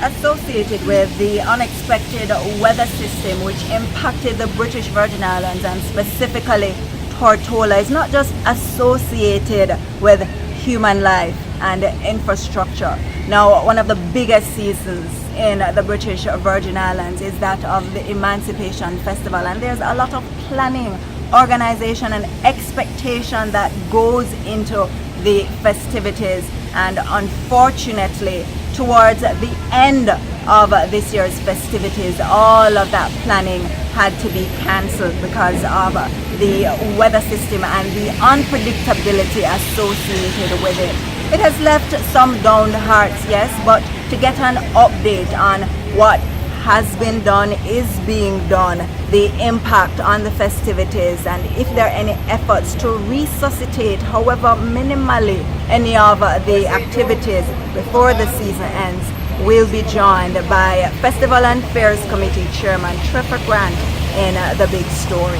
associated with the unexpected weather system which impacted the British Virgin Islands and specifically Tortola. It's not just associated with human life and infrastructure. Now, one of the biggest seasons in the British Virgin Islands is that of the Emancipation Festival, and there's a lot of planning, organization and expectation that goes into the festivities, and unfortunately towards the end of this year's festivities all of that planning had to be cancelled because of the weather system and the unpredictability associated with it. It has left some downed hearts, yes, but to get an update on what has been done, is being done, the impact on the festivities, and if there are any efforts to resuscitate, however minimally, any of the activities before the season ends, we'll be joined by Festival and Fairs Committee Chairman Trevor Grant in The Big Story.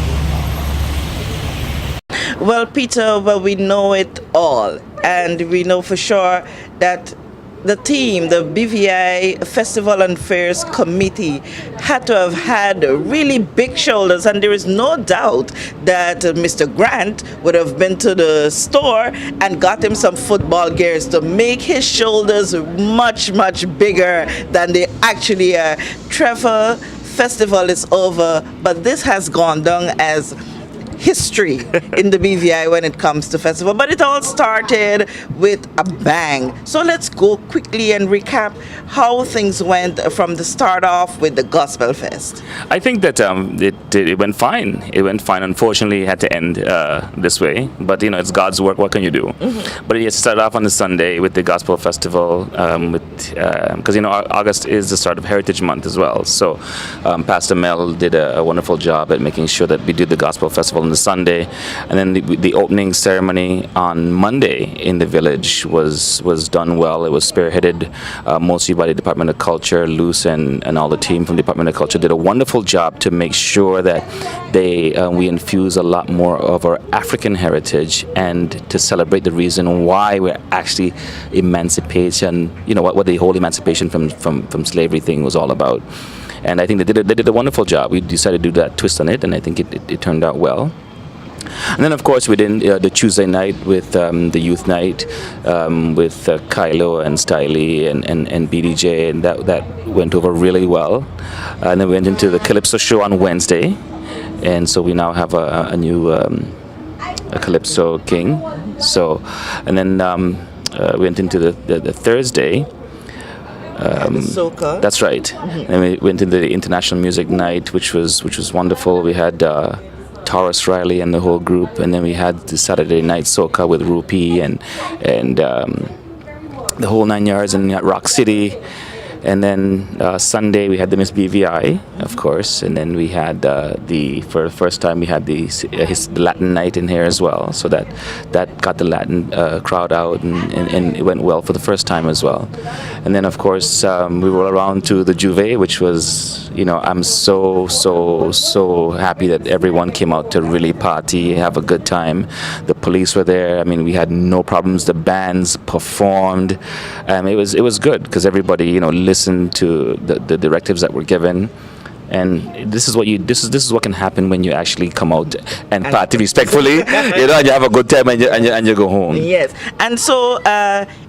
Well, Peter, we know it all, and we know for sure that the team, the BVI Festival and Fairs Committee, had to have had really big shoulders, and there is no doubt that Mr. Grant would have been to the store and got him some football gears to make his shoulders much, much bigger than they actually are. Trevor, festival is over, but this has gone down as history in the BVI when it comes to festival, but it all started with a bang. So let's go quickly and recap how things went from the start off with the Gospel Fest. I think that it went fine. It went fine. Unfortunately, it had to end this way, but it's God's work. What can you do? Mm-hmm. But it started off on the Sunday with the Gospel Festival, because August is the start of Heritage Month as well. So Pastor Mel did a wonderful job at making sure that we did the Gospel Festival on the Sunday, and then the opening ceremony on Monday in the village was done well. It was spearheaded mostly by the Department of Culture. Luce and all the team from the Department of Culture did a wonderful job to make sure that we infuse a lot more of our African heritage and to celebrate the reason why we're actually emancipation, what the whole emancipation from slavery thing was all about. And I think they did a wonderful job. We decided to do that twist on it, and I think it turned out well. And then, of course, we did the Tuesday night with the youth night with Kylo and Stiley and BDJ, and that went over really well. And then we went into the Calypso show on Wednesday, and so we now have a new a Calypso King. So, and then we went into the Thursday. Soca. That's right. Mm-hmm. And we went into the International Music Night, which was wonderful. We had Taurus Riley and the whole group, and then we had the Saturday night soca with Rupi and the whole 9 yards in Rock City. And then Sunday we had the Miss BVI, of course, and then we had for the first time we had the Latin night in here as well. So that got the Latin crowd out, and it went well for the first time as well. And then of course we roll around to the Juve, which was, I'm so happy that everyone came out to really party, have a good time. The police were there. I mean, we had no problems. The bands performed. It was good because everybody, listened to the directives that were given, and this is what can happen when you actually come out and party respectfully, and you have a good time and you go home. Yes, and so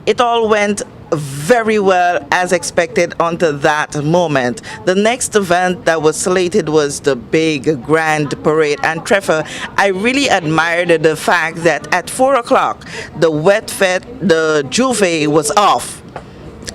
it all went very well as expected until that moment. The next event that was slated was the big grand parade, and Trevor, I really admired the fact that at 4:00 the wet fete, the Juve was off.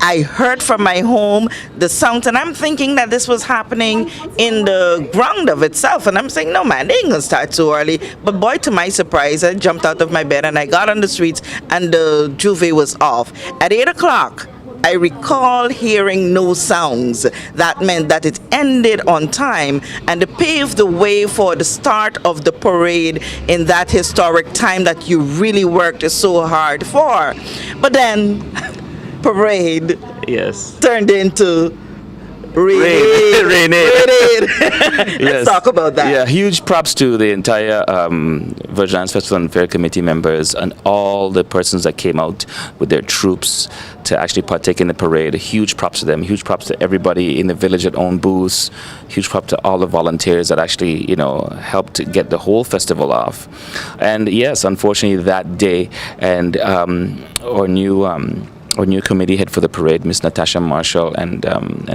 I heard from my home the sounds, and I'm thinking that this was happening in the ground of itself, and I'm saying, no man, they ain't gonna start so early. But boy, to my surprise, I jumped out of my bed and I got on the streets, and the Juve was off. At 8:00 I recall hearing no sounds. That meant that it ended on time, and it paved the way for the start of the parade in that historic time that you really worked so hard for. But then parade yes turned into rain. Renee. Let's talk about that. Yeah, huge props to the entire Virgin Islands Festival and Fair Committee members and all the persons that came out with their troops to actually partake in the parade. Huge props to them. Huge props to everybody in the village that owned booths. Huge props to all the volunteers that actually, helped get the whole festival off. And yes, unfortunately, that day, and our new committee head for the parade, Miss Natasha Marshall and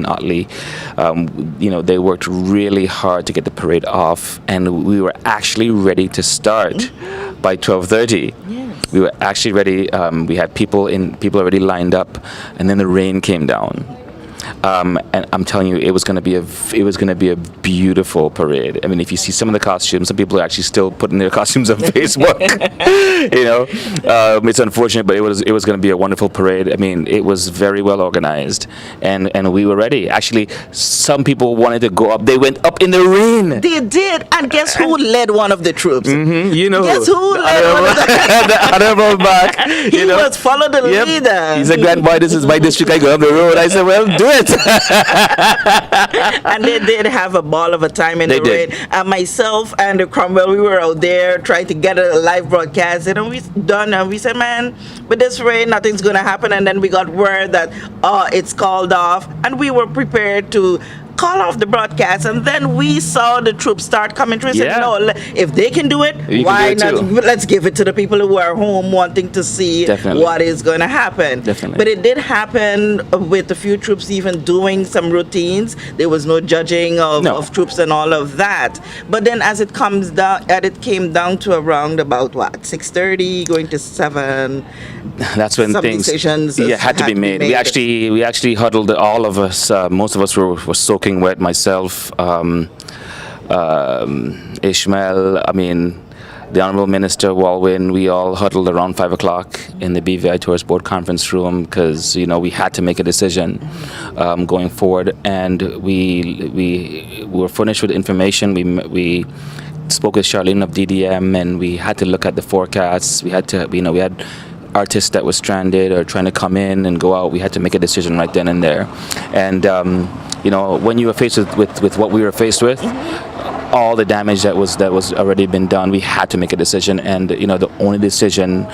Otley, they worked really hard to get the parade off, and we were actually ready to start by 12:30. We were actually ready. We had people already lined up, and then the rain came down. And I'm telling you, it was going to be a beautiful parade. I mean, if you see some of the costumes, some people are actually still putting their costumes on Facebook. It's unfortunate, but it was going to be a wonderful parade. I mean, it was very well organized, and we were ready. Actually, some people wanted to go up. They went up in the rain. They did, and guess who led one of the troops? Mm-hmm. Guess who led one of the honorable back. He was follow the leader. He said, "Grandboy, this is my district. I go up the road." I said, "Well, do it." And they did have a ball of a time in They the did. rain. Myself and Cromwell, we were out there trying to get a live broadcast, and we done, and we said, man, with this rain, nothing's gonna happen. And then we got word that it's called off, and we were prepared to call off the broadcast, and then we saw the troops start coming through. Yeah. Said, no, if they can do it, You why can do it not? too. Let's give it to the people who are home wanting to see Definitely. what is going to happen. Definitely. But it did happen with a few troops even doing some routines. There was no judging No. of troops and all of that. But then as it came down to around about 6:30, going to 7. That's when Some things decisions had to be made. We actually huddled. All of us, most of us were soaking wet. Myself, Ishmael. I mean, the Honorable Minister Walwyn. We all huddled around 5 o'clock in the BVI Tourist Board conference room because we had to make a decision going forward, and we were furnished with information. We spoke with Charlene of DDM, and we had to look at the forecasts. We had to, we had artists that were stranded or trying to come in and go out. We had to make a decision right then and there. And when you were faced with what we were faced with, all the damage that was already been done, we had to make a decision. And the only decision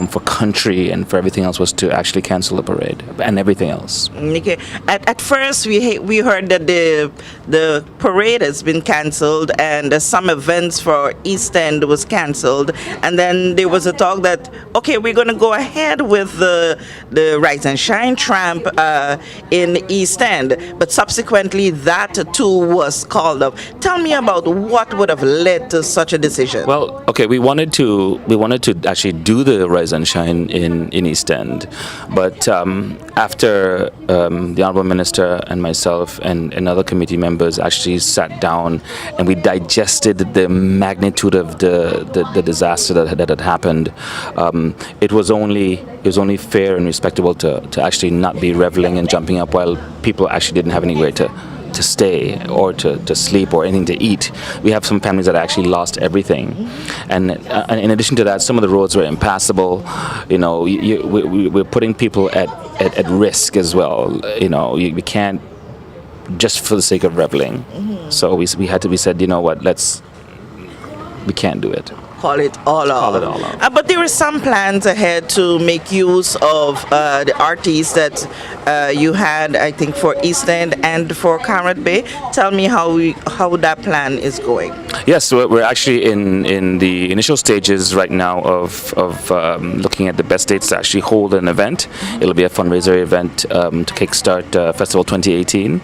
for country and for everything else was to actually cancel the parade and everything else. Okay. At first, we heard that the parade has been cancelled, and some events for East End was cancelled, and then there was a talk that we're going to go ahead with the Rise and Shine tramp in East End, but subsequently that too was called up. Tell me about what would have led to such a decision. Well, we wanted to actually do the Rise and Shine in East End, but after the Honourable Minister and myself and other committee members actually sat down and we digested the magnitude of the disaster that had happened, it was only fair and respectable to actually not be reveling and jumping up while people actually didn't have anywhere to stay or to sleep or anything to eat. We have some families that actually lost everything, and in addition to that, some of the roads were impassable. We're putting people at risk as well. We can't just for the sake of reveling. So we said, you know what, we can't do it. Call it all off. But there were some plans ahead to make use of the artists that you had, I think, for East End and for Carrot Bay. Tell me how that plan is going. Yes, so we're actually in the initial stages right now of looking at the best dates to actually hold an event. It'll be a fundraiser event to kickstart Festival 2018,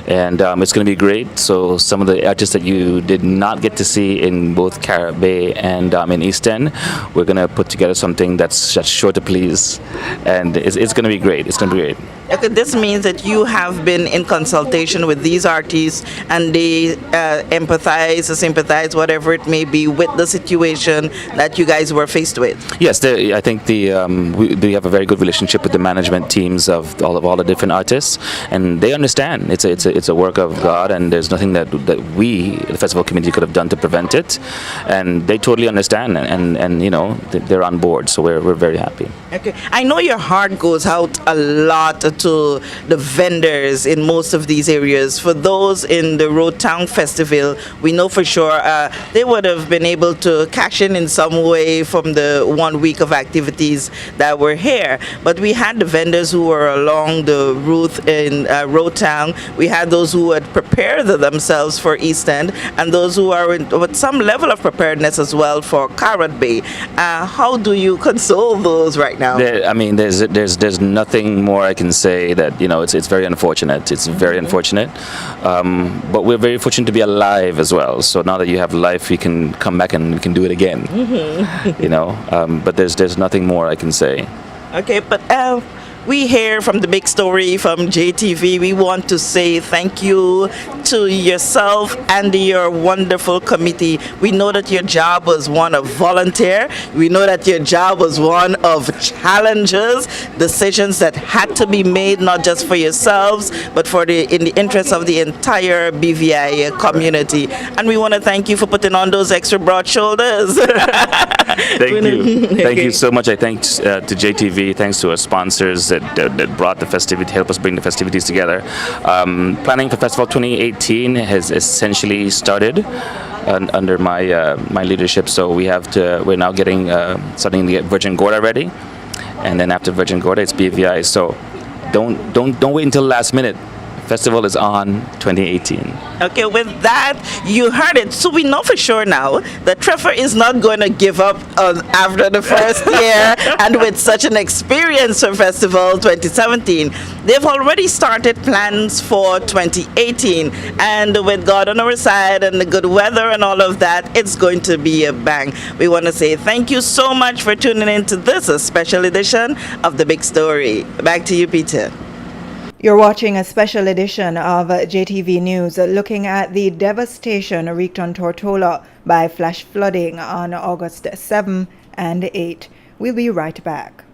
and it's going to be great. So some of the artists that you did not get to see in both Carrot Bay and in East End, we're going to put together something that's just sure to please, and it's going to be great. It's going to be great. Okay, this means that you have been in consultation with these artists, and they empathize or sympathize, whatever it may be, with the situation that you guys were faced with. Yes, I think we have a very good relationship with the management teams of all the different artists, and they understand. It's a work of God, and there's nothing that we, the festival committee, could have done to prevent it, and they totally understand, and they're on board. So we're very happy. Okay, I know your heart goes out a lot to the vendors in most of these areas. For those in the Road Town Festival, we know for sure they would have been able to cash in some way from the 1 week of activities that were here. But we had the vendors who were along the route in Road Town. We had those who had prepared themselves for East End, and those who are with some level of preparedness as well for Carrot Bay. How do you console those right now? There's nothing more I can say that, it's very unfortunate. It's very unfortunate. But we're very fortunate to be alive as well. So now that you have life, we can come back and we can do it again. But there's nothing more I can say. Okay, but we hear from the big story from JTV. We want to say thank you to yourself and your wonderful committee. We know that your job was one of volunteer. We know that your job was one of challenges, decisions that had to be made not just for yourselves, but in the interest of the entire BVI community. And we want to thank you for putting on those extra broad shoulders. Thank you. Thank you so much. I thank to JTV, thanks to our sponsors that brought the festivity, help us bring the festivities together. Planning for Festival 2018 has essentially started under my leadership. So we're now starting to get Virgin Gorda ready, and then after Virgin Gorda, it's BVI. So don't wait until last minute. Festival is on 2018. Okay, with that, you heard it. So we know for sure now that Trevor is not going to give up after the first year, and with such an experience for Festival 2017. They've already started plans for 2018, and with God on our side and the good weather and all of that, it's going to be a bang. We want to say thank you so much for tuning in to this special edition of The Big Story. Back to you, Peter. You're watching a special edition of JTV News looking at the devastation wreaked on Tortola by flash flooding on August 7 and 8. We'll be right back.